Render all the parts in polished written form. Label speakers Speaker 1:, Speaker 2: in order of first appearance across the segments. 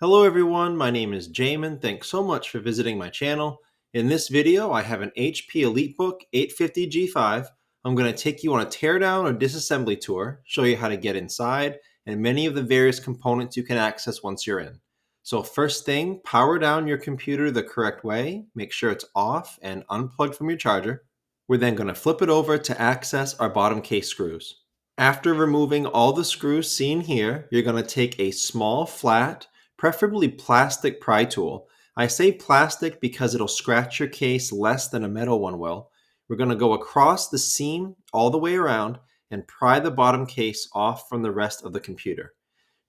Speaker 1: Hello everyone, my name is Jamin. Thanks so much for visiting my channel. In this video, I have an HP EliteBook 850G5. I'm going to take you on a teardown or disassembly tour, show you how to get inside, and many of the various components you can access once you're in. So first thing, power down your computer the correct way, make sure it's off and unplugged from your charger. We're then going to flip it over to access our bottom case screws. After removing all the screws seen here, you're going to take a small, flat, preferably plastic pry tool. I say plastic because it'll scratch your case less than a metal one will. We're going to go across the seam all the way around and pry the bottom case off from the rest of the computer.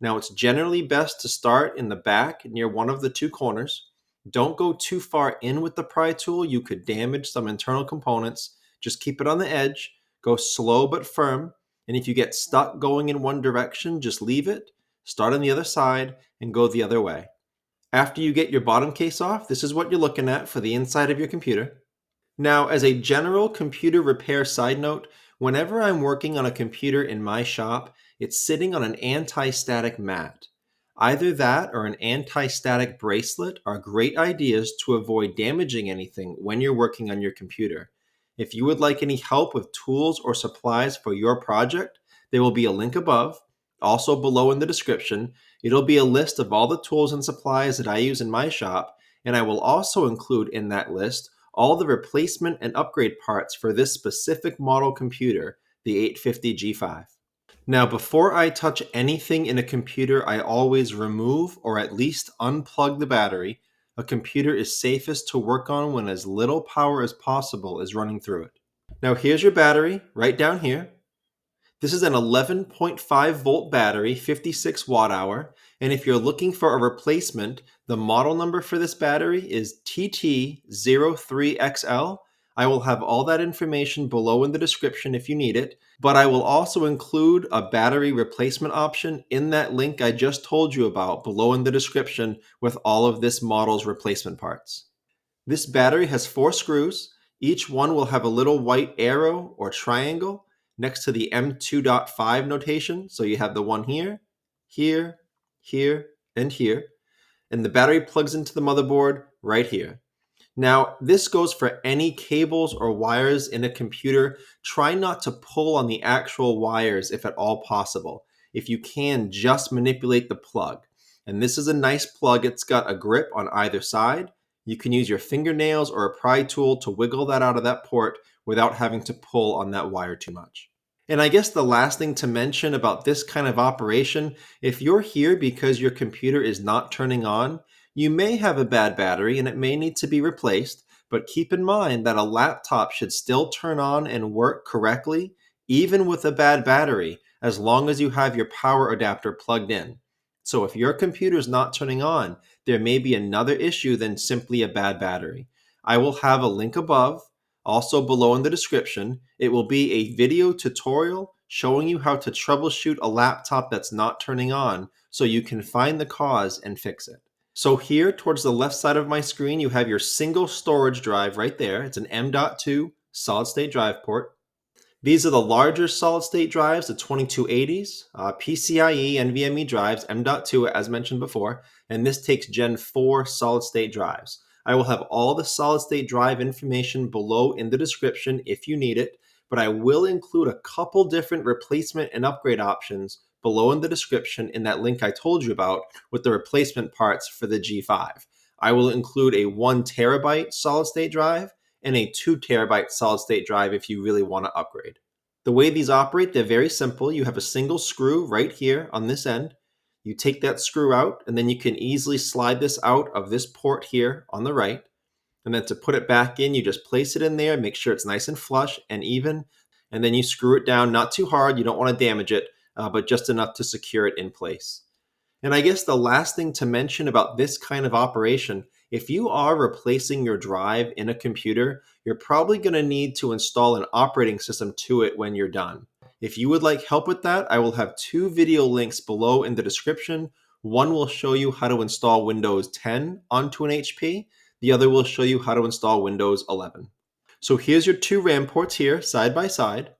Speaker 1: Now it's generally best to start in the back near one of the two corners. Don't go too far in with the pry tool. You could damage some internal components. Just keep it on the edge. Go slow but firm. And if you get stuck going in one direction, just leave it, start on the other side, and go the other way. After you get your bottom case off, this is what you're looking at for the inside of your computer. Now, as a general computer repair side note, whenever I'm working on a computer in my shop, it's sitting on an anti-static mat. Either that or an anti-static bracelet are great ideas to avoid damaging anything when you're working on your computer. If you would like any help with tools or supplies for your project, there will be a link above. Also below in the description, it'll be a list of all the tools and supplies that I use in my shop, and I will also include in that list all the replacement and upgrade parts for this specific model computer, the 850G5. Now, before I touch anything in a computer, I always remove or at least unplug the battery. A computer is safest to work on when as little power as possible is running through it. Now, here's your battery right down here. This is an 11.5 volt battery, 56 watt hour. And if you're looking for a replacement, the model number for this battery is TT03XL. I will have all that information below in the description if you need it, but I will also include a battery replacement option in that link I just told you about below in the description with all of this model's replacement parts. This battery has 4 screws. Each one will have a little white arrow or triangle next to the M2.5 notation. So you have the one here, here, here, and here. And the battery plugs into the motherboard right here. Now, this goes for any cables or wires in a computer. Try not to pull on the actual wires if at all possible. If you can, just manipulate the plug. And this is a nice plug. It's got a grip on either side. You can use your fingernails or a pry tool to wiggle that out of that port without having to pull on that wire too much. And I guess the last thing to mention about this kind of operation, if you're here because your computer is not turning on, you may have a bad battery and it may need to be replaced, but keep in mind that a laptop should still turn on and work correctly, even with a bad battery, as long as you have your power adapter plugged in. So if your computer is not turning on, there may be another issue than simply a bad battery. I will have a link above, also below in the description. It will be a video tutorial showing you how to troubleshoot a laptop that's not turning on so you can find the cause and fix it. So here towards the left side of my screen, you have your single storage drive right there. It's an M.2 solid state drive port. These are the larger solid state drives, the 2280s, PCIe, NVMe drives, M.2 as mentioned before, and this takes Gen 4 solid state drives. I will have all the solid state drive information below in the description if you need it, but I will include a couple different replacement and upgrade options below in the description in that link I told you about with the replacement parts for the G5. I will include a 1 terabyte solid state drive and a 2 terabyte solid state drive if you really want to upgrade. The way these operate, they're very simple. You have a single screw right here on this end. You take that screw out, and then you can easily slide this out of this port here on the right. And then to put it back in, you just place it in there, make sure it's nice and flush and even, and then you screw it down, not too hard, you don't want to damage it, but just enough to secure it in place. And I guess the last thing to mention about this kind of operation, if you are replacing your drive in a computer, you're probably going to need to install an operating system to it when you're done. If you would like help with that, I will have 2 video links below in the description. One will show you how to install Windows 10 onto an HP. The other will show you how to install Windows 11. So here's your 2 RAM ports here, side by side.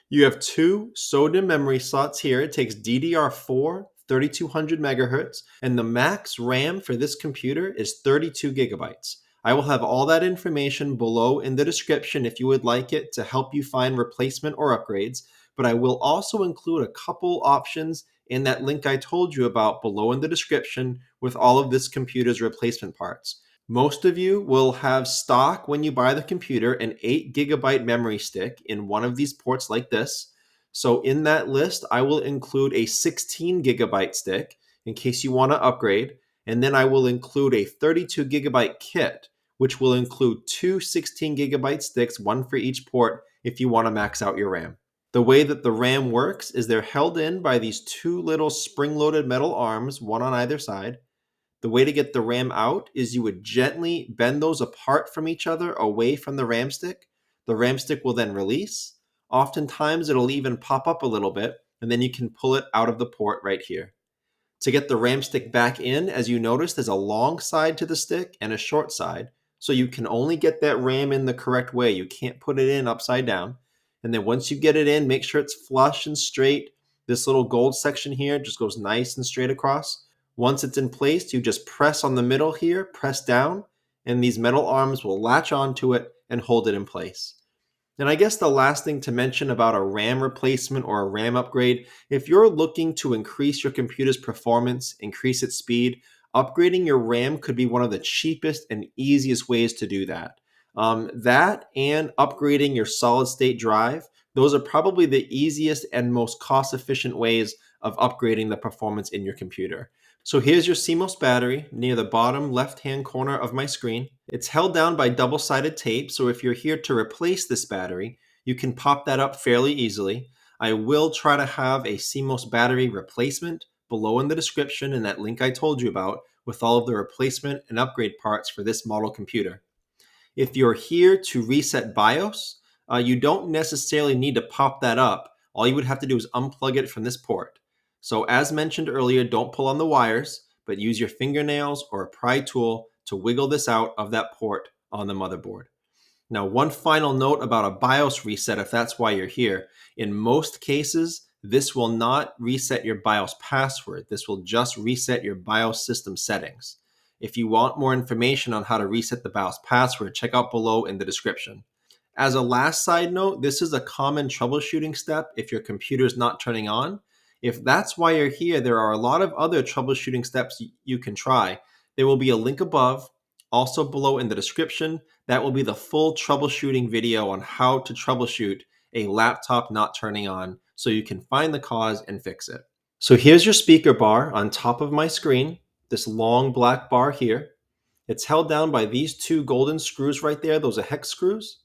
Speaker 1: You have 2 SODIMM memory slots here. It takes DDR4 3200 megahertz, and the max RAM for this computer is 32 gigabytes. I will have all that information below in the description if you would like it to help you find replacement or upgrades, but I will also include a couple options in that link I told you about below in the description with all of this computer's replacement parts. Most of you will have stock when you buy the computer an 8 gigabyte memory stick in one of these ports like this. So in that list, I will include a 16 gigabyte stick in case you want to upgrade. And then I will include a 32 gigabyte kit, which will include two 16 gigabyte sticks, one for each port if you want to max out your RAM. The way that the RAM works is they're held in by these two little spring-loaded metal arms, one on either side. The way to get the RAM out is you would gently bend those apart from each other away from the RAM stick. The RAM stick will then release. Oftentimes it'll even pop up a little bit, and then you can pull it out of the port right here. To get the RAM stick back in, as you notice, there's a long side to the stick and a short side. So you can only get that RAM in the correct way. You can't put it in upside down. And then once you get it in, make sure it's flush and straight. This little gold section here just goes nice and straight across. Once it's in place, you just press on the middle here, press down, and these metal arms will latch onto it and hold it in place. And I guess the last thing to mention about a RAM replacement or a RAM upgrade, if you're looking to increase your computer's performance, increase its speed, upgrading your RAM could be one of the cheapest and easiest ways to do that. That and upgrading your solid state drive, those are probably the easiest and most cost efficient ways of upgrading the performance in your computer. So here's your CMOS battery near the bottom left-hand corner of my screen. It's held down by double-sided tape, so if you're here to replace this battery, you can pop that up fairly easily. I will try to have a CMOS battery replacement below in the description in that link I told you about with all of the replacement and upgrade parts for this model computer. If you're here to reset BIOS, you don't necessarily need to pop that up. All you would have to do is unplug it from this port. So as mentioned earlier, don't pull on the wires, but use your fingernails or a pry tool to wiggle this out of that port on the motherboard. Now, one final note about a BIOS reset, if that's why you're here. In most cases, this will not reset your BIOS password. This will just reset your BIOS system settings. If you want more information on how to reset the BIOS password, check out below in the description. As a last side note, this is a common troubleshooting step if your computer is not turning on. If that's why you're here, there are a lot of other troubleshooting steps you can try. There will be a link above, also below in the description. That will be the full troubleshooting video on how to troubleshoot a laptop not turning on so you can find the cause and fix it. So here's your speaker bar on top of my screen, this long black bar here. It's held down by these two golden screws right there. Those are hex screws.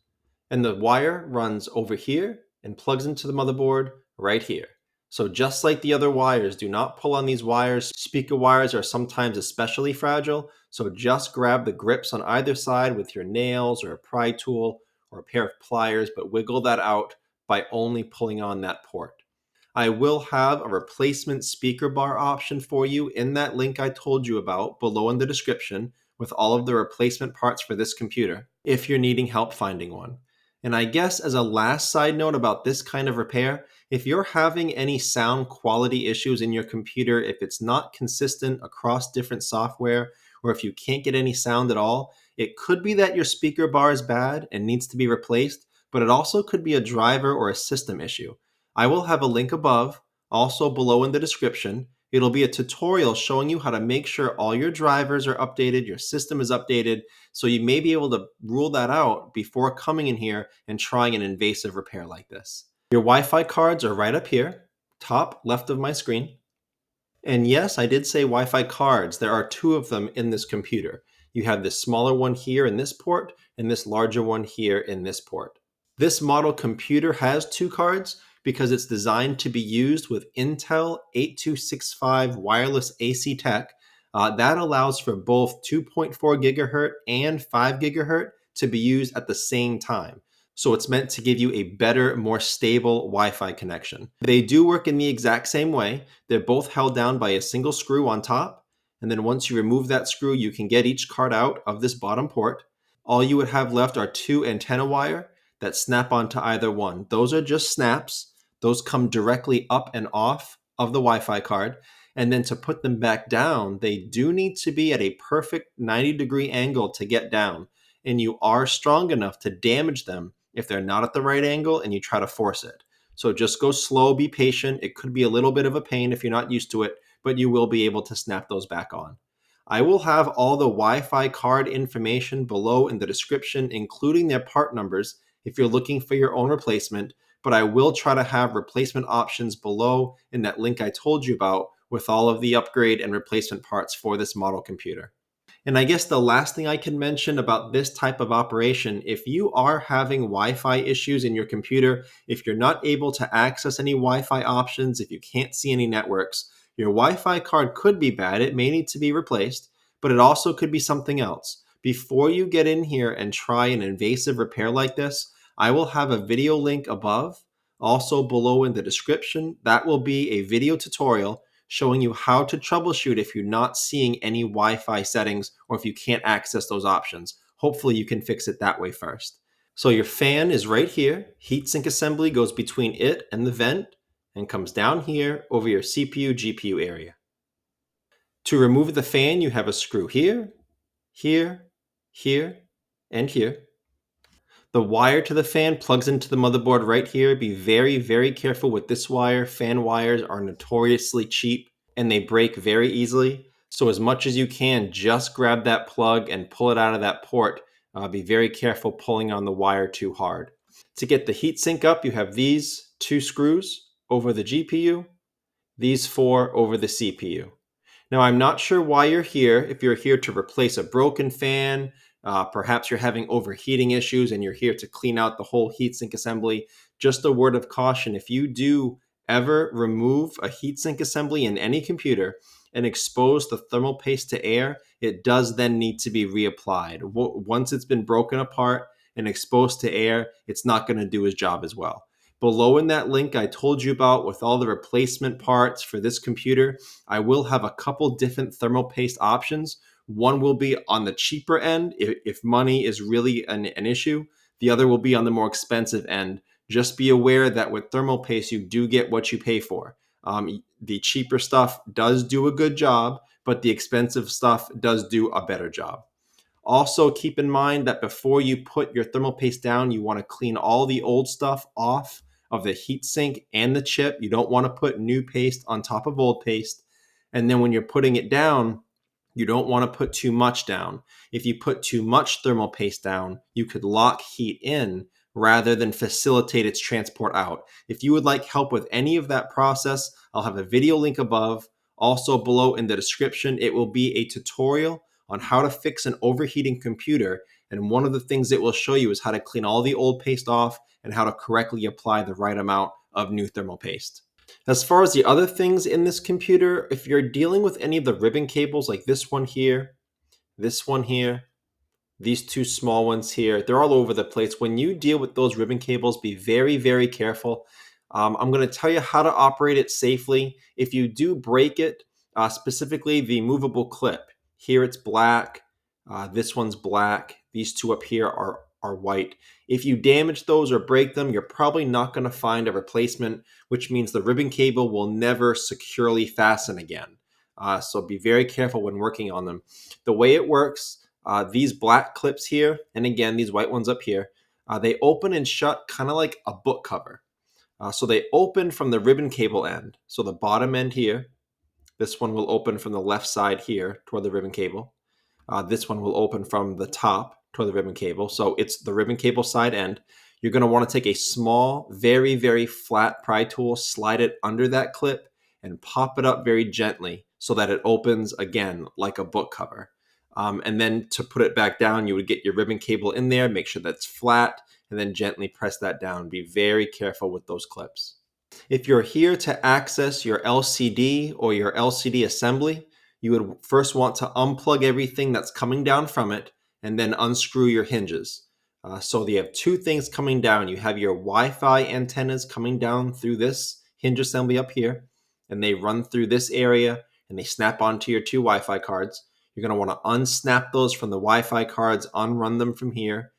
Speaker 1: And the wire runs over here and plugs into the motherboard right here. So just like the other wires, do not pull on these wires. Speaker wires are sometimes especially fragile, so just grab the grips on either side with your nails or a pry tool or a pair of pliers, but wiggle that out by only pulling on that port. I will have a replacement speaker bar option for you in that link I told you about below in the description with all of the replacement parts for this computer if you're needing help finding one. And I guess as a last side note about this kind of repair, if you're having any sound quality issues in your computer, if it's not consistent across different software, or if you can't get any sound at all, it could be that your speaker bar is bad and needs to be replaced, but it also could be a driver or a system issue. I will have a link above, also below in the description. It'll be a tutorial showing you how to make sure all your drivers are updated, your system is updated, so you may be able to rule that out before coming in here and trying an invasive repair like this. Your Wi-Fi cards are right up here, top left of my screen. And yes, I did say Wi-Fi cards. There are two of them in this computer. You have this smaller one here in this port and this larger one here in this port. This model computer has two cards because it's designed to be used with Intel 8265 wireless AC tech. That allows for both 2.4 gigahertz and 5 gigahertz to be used at the same time. So it's meant to give you a better, more stable Wi-Fi connection. They do work in the exact same way. They're both held down by a single screw on top. And then once you remove that screw, you can get each card out of this bottom port. All you would have left are two antenna wire that snap onto either one. Those are just snaps. Those come directly up and off of the Wi-Fi card. And then to put them back down, they do need to be at a perfect 90-degree angle to get down. And you are strong enough to damage them if they're not at the right angle and you try to force it. So just go slow, be patient. It could be a little bit of a pain if you're not used to it, but you will be able to snap those back on. I will have all the Wi-Fi card information below in the description, including their part numbers if you're looking for your own replacement, but I will try to have replacement options below in that link I told you about with all of the upgrade and replacement parts for this model computer. And I guess the last thing I can mention about this type of operation, if you are having Wi-Fi issues in your computer, if you're not able to access any Wi-Fi options, if you can't see any networks, your Wi-Fi card could be bad. It may need to be replaced, but it also could be something else. Before you get in here and try an invasive repair like this, I will have a video link above, also below in the description. That will be a video tutorial showing you how to troubleshoot if you're not seeing any Wi-Fi settings or if you can't access those options. Hopefully you can fix it that way first. So your fan is right here. Heatsink assembly goes between it and the vent and comes down here over your CPU, GPU area. To remove the fan, you have a screw here, here, here, and here. The wire to the fan plugs into the motherboard right here. Be very, very careful with this wire. Fan wires are notoriously cheap and they break very easily. So as much as you can, just grab that plug and pull it out of that port. Be very careful pulling on the wire too hard. To get the heatsink up, you have these 2 screws over the GPU, these 4 over the CPU. Now, I'm not sure why you're here. If you're here to replace a broken fan, perhaps you're having overheating issues and you're here to clean out the whole heatsink assembly. Just a word of caution, if you do ever remove a heatsink assembly in any computer and expose the thermal paste to air, it does then need to be reapplied. Once it's been broken apart and exposed to air, it's not going to do its job as well. Below in that link I told you about with all the replacement parts for this computer, I will have a couple different thermal paste options. One will be on the cheaper end if money is really an issue. The other will be on the more expensive end. Just be aware that with thermal paste, you do get what you pay for. The cheaper stuff does do a good job, but the expensive stuff does do a better job. Also, keep in mind that before you put your thermal paste down, you want to clean all the old stuff off of the heatsink and the chip. You don't want to put new paste on top of old paste. And then when you're putting it down, you don't want to put too much down. If you put too much thermal paste down, you could lock heat in rather than facilitate its transport out. If you would like help with any of that process, I'll have a video link above. Also below in the description, it will be a tutorial on how to fix an overheating computer. And one of the things it will show you is how to clean all the old paste off and how to correctly apply the right amount of new thermal paste. As far as the other things in this computer, if you're dealing with any of the ribbon cables like this one here, these 2 small ones here, they're all over the place. When you deal with those ribbon cables, be very, very careful. I'm going to tell you how to operate it safely. If you do break it, specifically the movable clip, here it's black, this one's black, these 2 up here are white. If you damage those or break them, you're probably not going to find a replacement, which means the ribbon cable will never securely fasten again. So be very careful when working on them. The way it works, these black clips here, and again, these white ones up here, they open and shut kind of like a book cover. So they open from the ribbon cable end. So the bottom end here, this one will open from the left side here toward the ribbon cable. This one will open from the top toward the ribbon cable. So it's the ribbon cable side end. You're going to want to take a small, very, very flat pry tool, slide it under that clip, and pop it up very gently so that it opens again like a book cover. And then to put it back down, you would get your ribbon cable in there, make sure that's flat, and then gently press that down. Be very careful with those clips. If you're here to access your LCD or your LCD assembly, you would first want to unplug everything that's coming down from it and then unscrew your hinges. So you have 2 things coming down. You have your Wi-Fi antennas coming down through this hinge assembly up here, and they run through this area and they snap onto your 2 Wi-Fi cards. You're going to want to unsnap those from the Wi-Fi cards, unrun them from here,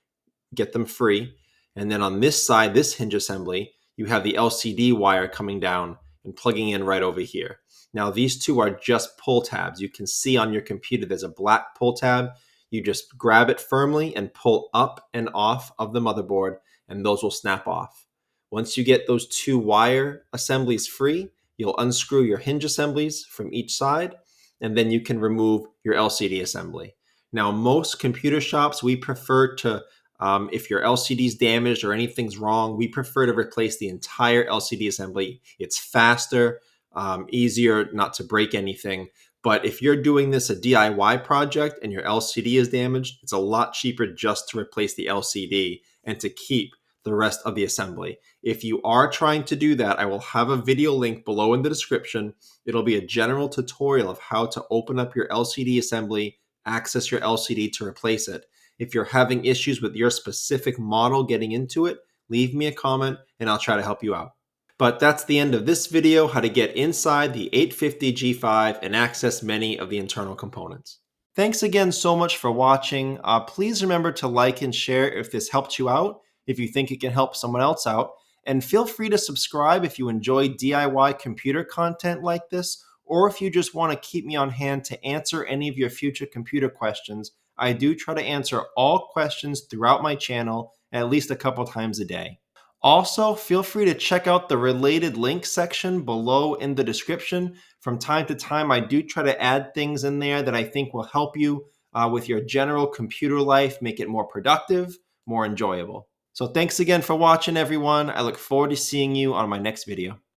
Speaker 1: get them free. And then on this side, this hinge assembly, you have the LCD wire coming down and plugging in right over here. Now, these two are just pull tabs. You can see on your computer there's a black pull tab. You just grab it firmly and pull up and off of the motherboard, and those will snap off. Once you get those two wire assemblies free, you'll unscrew your hinge assemblies from each side, and then you can remove your LCD assembly. Now, most computer shops, we prefer to, if your LCD is damaged or anything's wrong, we prefer to replace the entire LCD assembly. It's faster, easier not to break anything. But if you're doing this a DIY project and your LCD is damaged, it's a lot cheaper just to replace the LCD and to keep the rest of the assembly. If you are trying to do that, I will have a video link below in the description. It'll be a general tutorial of how to open up your LCD assembly, access your LCD to replace it. If you're having issues with your specific model getting into it, leave me a comment and I'll try to help you out. But that's the end of this video, how to get inside the 850 G5 and access many of the internal components. Thanks again so much for watching. Please remember to like and share if this helped you out, if you think it can help someone else out. And feel free to subscribe if you enjoy DIY computer content like this, or if you just want to keep me on hand to answer any of your future computer questions. I do try to answer all questions throughout my channel at least a couple times a day. Also, feel free to check out the related links section below in the description. From time to time, I do try to add things in there that I think will help you with your general computer life, make it more productive, more enjoyable. So thanks again for watching, everyone. I look forward to seeing you on my next video.